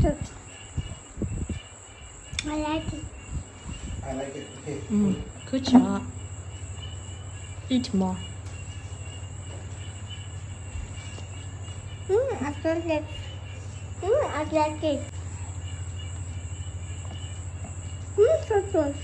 I like it. I like it. Okay. Good job. Eat more. I like it. I like it. So good.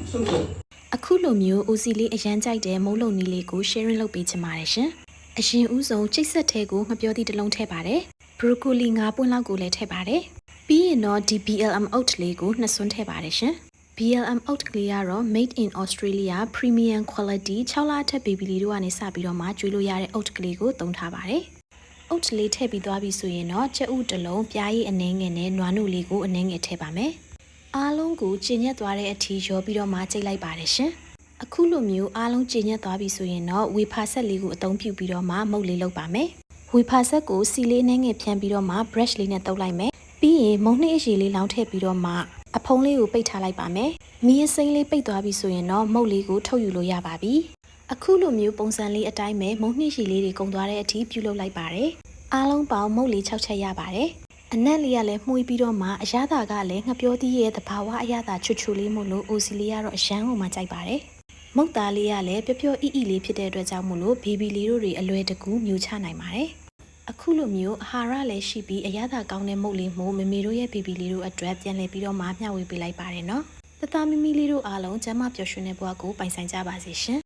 So good. အခုလိုမျိုးအိုစီလေးအရန်ကြိုက်တဲ့မုံလုံးနီးလေးကို sharing လုပ်ပေးချင်ပါတယ်ရှင်။အရင်ဦးဆုံးချိတ်ဆက်ထဲကိုငပြောသည့်တစ်လုံးထည့်ပါတယ်။ broccoli 9 ပွင့်လောက်ကိုလည်းထည့်ပါတယ်။ပြီးရင်တော့ဒီ BLM oat လေးကို2ဆွန်းထည့်ပါတယ်ရှင်။ BLM oat ကလေးကတော့ made in Australia premium quality 6လအထက် baby လေးတို့ကနေစပြီးတော့မှကျွေးလို့ရတဲ့ oat ကလေးကိုသုံးထားပါတယ်။ oat လေးထည့်ပြီးသွားပြီဆိုရင်တော့ကြက်ဥတစ်လုံးပြားရည်အနှဲငယ်နဲ့နွားနို့လေးကိုအနှဲငယ်ထည့်ပါမယ်။အားလုံးကိုကျဉ်ညက်သွားတဲ့အထိရောပြီးတော့မှကြိတ်လိုက်ပါတယ်ရှင်။အခုလိုမျိုးအားလုံးကျဉ်ညက်သွားပြီဆိုရင်တော့ဝေဖာဆက်လေးကိုအသုံးပြုပြီးတော့မှမုတ်လေးလုပ်ပါမယ်။ဝေဖာဆက်ကိုစီလေးနှဲငယ်ဖြန်းပြီးတော့မှ brush လေးနဲ့တုပ်လိုက်မယ်။ပြီးရင်မုံနှိအရည်လေးလောင်းထည့်ပြီးတော့မှအဖုံးလေးကိုပိတ်ထားလိုက်ပါမယ်။မီးအစိမ်းလေးပိတ်သွားပြီဆိုရင်တော့မုတ်လေးကိုထုတ်ယူလို့ရပါပြီ။အခုလိုမျိုးပုံစံလေးအတိုင်းပဲမုံနှိရှည်လေးတွေကုန်သွားတဲ့အထိပြုလုပ်လိုက်ပါတယ်။အားလုံးပေါင်းမုတ်လေး6ချက်ရပါတယ်။အနက်လေးကလည်းမှုေးပြီးတော့မှအရသာကလည်းငှပြောသီးရဲ့တဘာဝအရသာချွတ်ချွလေးမို့လို့အိုစီလေးကတော့အရန်ကိုမှကြိုက်ပါတယ်။မုတ်သားလေးကလည်းပျော့ပျော့အီလေးဖြစ်တဲ့အတွက်ကြောင့်မို့လို့ဘေဘီလေးတို့တွေအလွယ်တကူမြူချနိုင်ပါတယ်။အခုလိုမျိုးအာဟာရလည်းရှိပြီးအရသာကောင်းတဲ့မုတ်လေးမို့မမေတို့ရဲ့ဘေဘီလေးတို့အတွက်ပြန်လည်ပြီးတော့မှမျှဝေပေးလိုက်ပါတယ်နော်။တသားမီမီလေးတို့အားလုံးကျန်းမာပျော်ရွှင်တဲ့ဘဝကိုပိုင်ဆိုင်ကြပါစေရှင်။